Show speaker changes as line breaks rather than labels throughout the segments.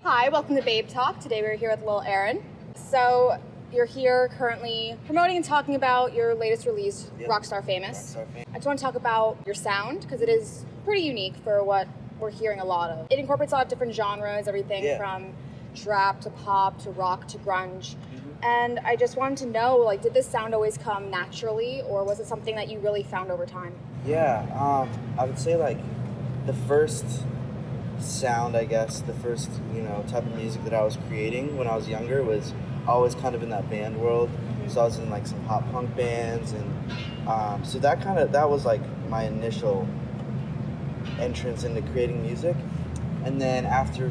Hi, welcome to Babetalk. Today we're here with Lil Aaron. So you're here currently promoting and talking about your latest release, ROCK TAR FAMOU. I just want to talk about your sound because it is pretty unique for what we're hearing a lot of. It incorporates a lot of different genres, everything from trap to pop to rock to grunge. And I just wanted to know, like, did this sound always come naturally, or was it something that you really found over time?
Yeah, I would say like the first sound, I guess, the first, type of music that I was creating when I was younger was always kind of in that band world. So I was in like some pop punk bands, and so that was like my initial entrance into creating music. And then after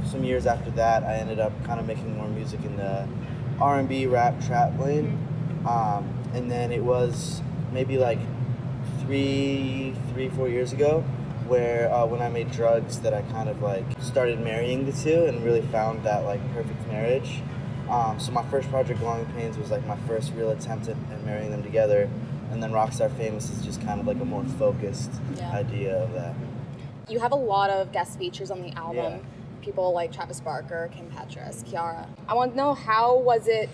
some years after that, I ended up kind of making more music in the R&B, rap, trap lane. And then it was maybe like 4 years ago where when I made Drugs that I kind of like started marrying the two and really found that like perfect marriage. So my first project, Growing Pains, was like my first real attempt at marrying them together. And then ROCK TAR FAMOU is just kind of like a more focused idea of that.
You have a lot of guest features on the album. People like Travis Barker, Kim Petras, Kiara. I want to know, how was it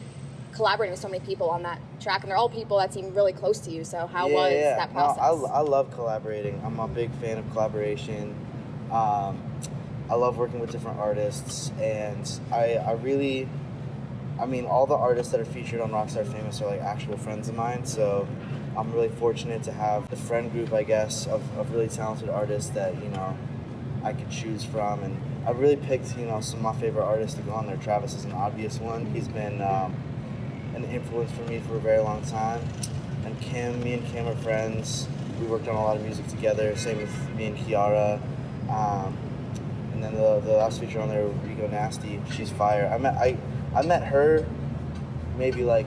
collaborating with so many people on that track? And they're all people that seem really close to you, so how was that process?
No, I love collaborating. I'm a big fan of collaboration. I love working with different artists, and all the artists that are featured on ROCK TAR FAMOU are like actual friends of mine, so I'm really fortunate to have the friend group, I guess, of really talented artists that, I could choose from. And I really picked, some of my favorite artists to go on there. Travis is an obvious one. He's been an influence for me for a very long time. And me and Kim are friends. We worked on a lot of music together. Same with me and Kiara. And then the last feature on there, Rico Nasty. She's fire. I met her maybe like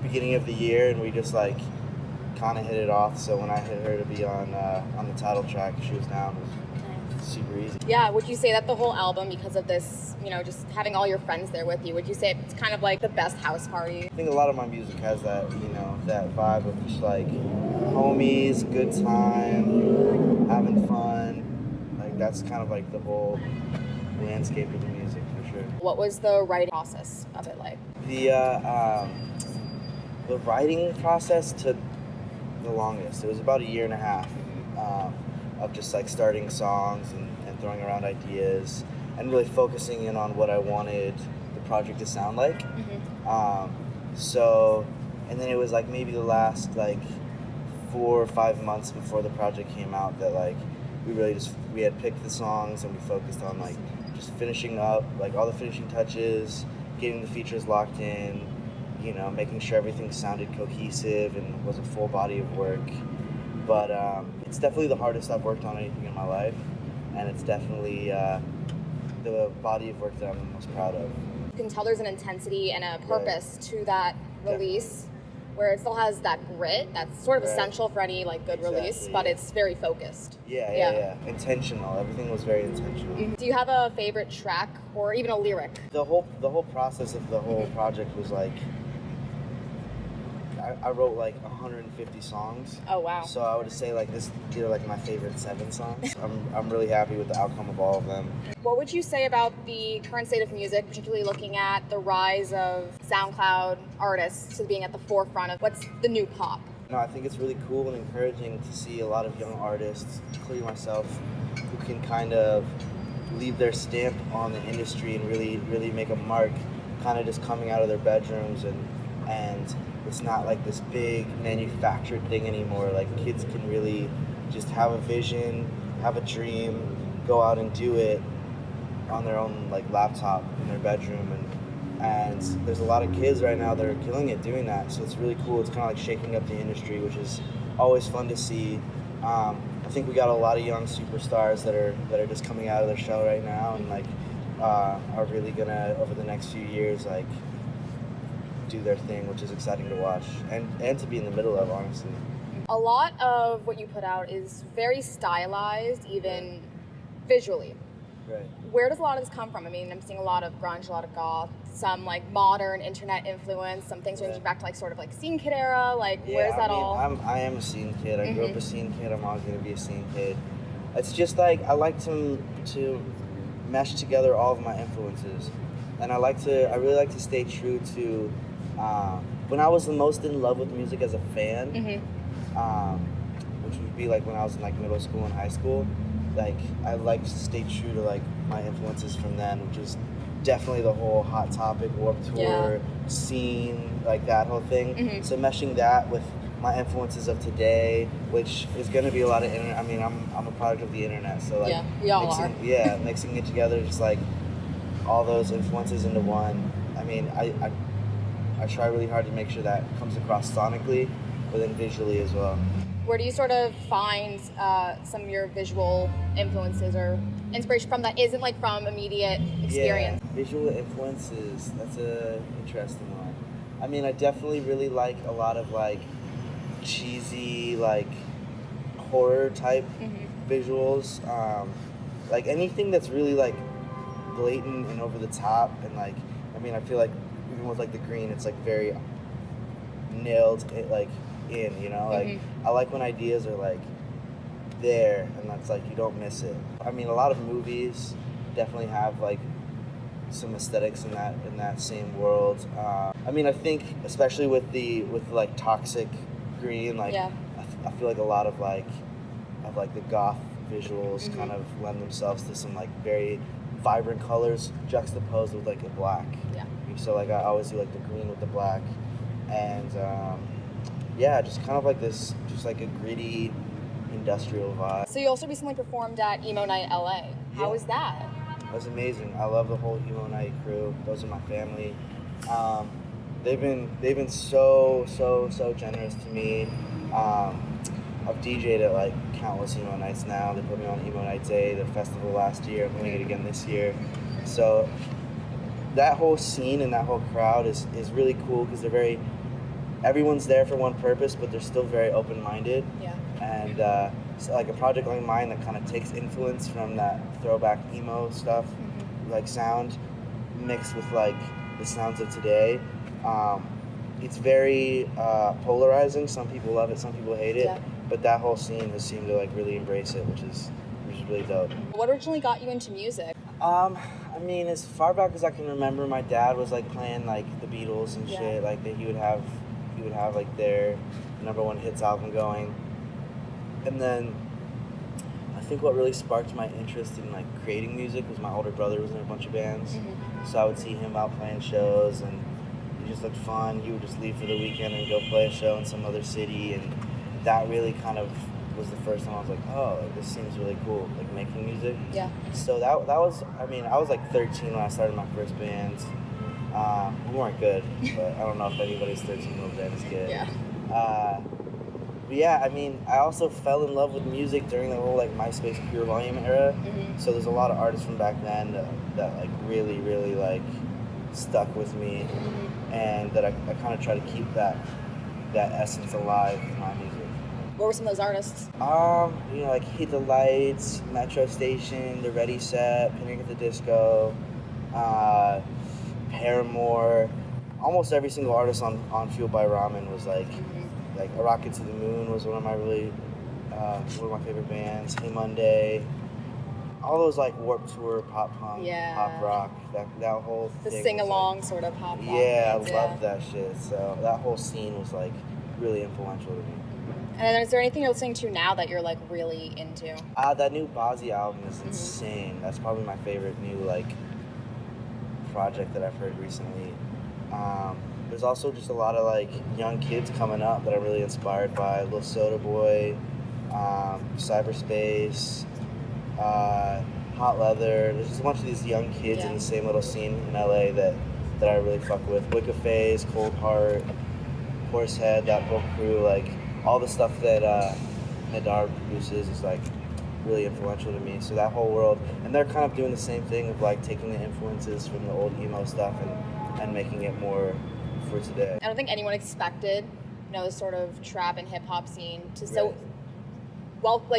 beginning of the year, and we just like kind of hit it off. So when I hit her to be on the title track, she was down. It was super easy.
Yeah, would you say that the whole album, because of this, just having all your friends there with you, would you say it's kind of like the best house party?
I think a lot of my music has that, that vibe of just like homies, good time, having fun. Like that's kind of like the whole landscape of the music for sure.
What was the writing process of it like?
The writing process took the longest. It was about a year and a half of just like starting songs and throwing around ideas and really focusing in on what I wanted the project to sound like. And then it was like maybe the last like 4 or 5 months before the project came out that like we had picked the songs and we focused on like just finishing up like all the finishing touches, getting the features locked in, making sure everything sounded cohesive and was a full body of work. But it's definitely the hardest I've worked on anything in my life, and it's definitely the body of work that I'm the most proud of.
You can tell there's an intensity and a purpose to that release, where it still has that grit that's sort of essential for any like good release, but it's very focused.
Yeah. Intentional. Everything was very intentional.
Do you have a favorite track or even a lyric?
The whole process of the whole project was like, I wrote like 150 songs.
Oh wow!
So I would say like these are like my favorite 7 songs. I'm really happy with the outcome of all of them.
What would you say about the current state of music, particularly looking at the rise of SoundCloud artists to being at the forefront of what's the new pop?
I think it's really cool and encouraging to see a lot of young artists, including myself, who can kind of leave their stamp on the industry and really make a mark, kind of just coming out of their bedrooms and it's not like this big manufactured thing anymore. Like kids can really just have a vision, have a dream, go out and do it on their own like laptop in their bedroom, and there's a lot of kids right now that are killing it doing that. So it's really cool. It's kind of like shaking up the industry, which is always fun to see. I think we got a lot of young superstars that are just coming out of their shell right now and like are really gonna over the next few years like do their thing, which is exciting to watch and to be in the middle of, honestly.
A lot of what you put out is very stylized, even visually.
Right.
Where does a lot of this come from? I mean, I'm seeing a lot of grunge, a lot of goth, some like modern internet influence, some things ranging back to like sort of like scene kid era. Like, where's that all?
I am a scene kid. I grew up a scene kid. I'm always gonna be a scene kid. It's just like I like to mesh together all of my influences. And I really like to stay true to when I was the most in love with music as a fan, which would be like when I was in like middle school and high school. Like I like to stay true to like my influences from then, which is definitely the whole Hot Topic, Warped Tour scene, like that whole thing. So meshing that with my influences of today, which is going to be a lot of internet. I mean, I'm a product of the internet, so like
we all are.
Mixing it together, just like all those influences into one. I mean, I try really hard to make sure that comes across sonically, but then visually as well.
Where do you sort of find some of your visual influences or inspiration from that isn't like from immediate experience?
Yeah, visual influences, that's a interesting one. I mean, I definitely really like a lot of like cheesy, like horror type visuals. Like anything that's really like blatant and over the top, and like, I mean, I feel like even with like the green, it's like very nailed it like in, you know, like I like when ideas are like there and that's like you don't miss it. I mean, a lot of movies definitely have like some aesthetics in that same world. I mean, I think especially with like Toxic green, like I feel like a lot of the goth visuals kind of lend themselves to some like very vibrant colors juxtaposed with like a black. So like I always do like the green with the black, and just kind of like this, just like a gritty industrial vibe.
So you also recently performed at Emo Night LA. How was that?
That was amazing. I love the whole Emo Night crew. Those are my family. They've been so generous to me. I've DJ'd at like countless emo nights now. They put me on Emo Night Day, the festival last year. I'm doing it again this year. So that whole scene and that whole crowd is really cool because everyone's there for one purpose, but they're still very open-minded. And so like a project like mine that kind of takes influence from that throwback emo stuff, like sound, mixed with like the sounds of today. It's very polarizing. Some people love it, some people hate it. But that whole scene has seemed to like really embrace it, which is really dope.
What originally got you into music?
I mean, as far back as I can remember, my dad was like playing like the Beatles and shit. Like he would have like their #1 hits album going. And then I think what really sparked my interest in like creating music was my older brother was in a bunch of bands. So I would see him out playing shows and it just looked fun. He would just leave for the weekend and go play a show in some other city, and that really kind of was the first time I was like, oh, this seems really cool, like making music. So that was, I mean, I was like 13 when I started my first band. We weren't good, but I don't know if anybody's 13-year-old band is good. But yeah, I mean, I also fell in love with music during the whole like MySpace Pure Volume era. So there's a lot of artists from back then that like really like stuck with me, and that I kind of try to keep that essence alive in my music.
What were some of those artists?
You know, like Hit the Lights, Metro Station, The Ready Set, Panic at the Disco, Paramore. Almost every single artist on Fueled by Ramen was like A Rocket to the Moon was one of my favorite bands. Hey Monday. All those like Warped Tour, pop punk, pop rock, that whole thing.
The sing-along sort of pop rock.
Yeah, I loved that shit. So that whole scene was like really influential to me.
And then is there anything you're listening to now that you're like really into?
That new Bozzy album is insane. That's probably my favorite new like project that I've heard recently. There's also just a lot of like young kids coming up that I'm really inspired by. Lil Soda Boy, Cyberspace, Hot Leather. There's just a bunch of these young kids in the same little scene in LA that I really fuck with. Wicca Phase, Cold Heart, Horsehead, that whole crew, like all the stuff that Nadar produces is like really influential to me. So that whole world, and they're kind of doing the same thing of like taking the influences from the old emo stuff and making it more for today.
I don't think anyone expected, this sort of trap and hip hop scene to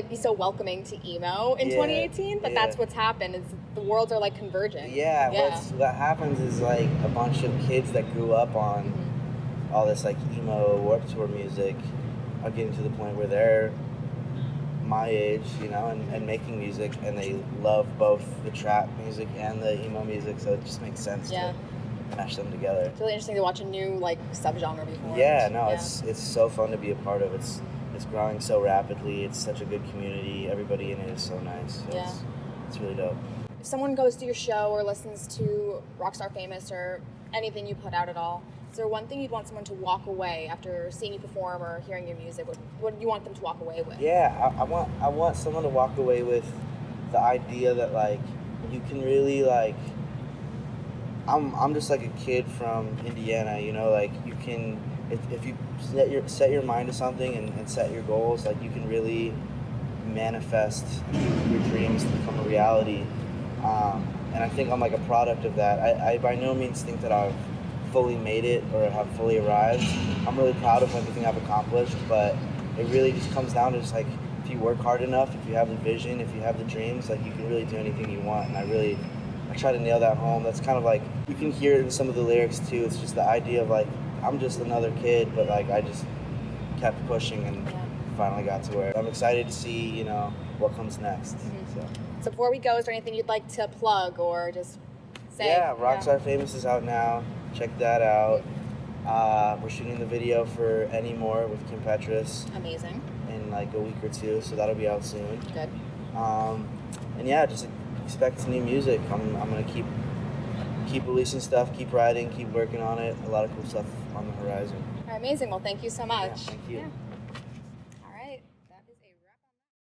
be so welcoming to emo in 2018, but that's what's happened is the worlds are like converging.
What happens is like a bunch of kids that grew up on all this like emo Warped Tour music are getting to the point where they're my age, you know, and making music, and they love both the trap music and the emo music, so it just makes sense to mash them together.
It's really interesting to watch a new like subgenre be formed.
Yeah, no, it's so fun to be a part of. It's growing so rapidly. It's such a good community. Everybody in it is so nice. So it's really dope.
If someone goes to your show or listens to Rockstar Famous or anything you put out at all, is there one thing you'd want someone to walk away after seeing you perform or hearing your music? What do you want them to walk away with?
Yeah, I want someone to walk away with the idea that like you can really like. I'm just like a kid from Indiana, you know, like you can if you set your mind to something and set your goals, like you can really manifest your dreams to become a reality. And I think I'm like a product of that. I by no means think that I've fully made it or have fully arrived. I'm really proud of everything I've accomplished, but it really just comes down to just like if you work hard enough, if you have the vision, if you have the dreams, like you can really do anything you want. And I try to nail that home. That's kind of like, you can hear it in some of the lyrics too. It's just the idea of like, I'm just another kid, but like I just kept pushing and finally got to where I'm excited to see, you know, what comes next.
So before we go, is there anything you'd like to plug or just say?
Yeah, Rockstar Famous is out now. Check that out. We're shooting the video for Anymore with Kim Petras.
Amazing.
In like a week or two, so that'll be out soon.
Good.
And yeah, just expect new music. I'm gonna keep releasing stuff, keep writing, keep working on it. A lot of cool stuff on the horizon.
All right, amazing. Well, thank you so much.
Yeah, thank you.
Yeah.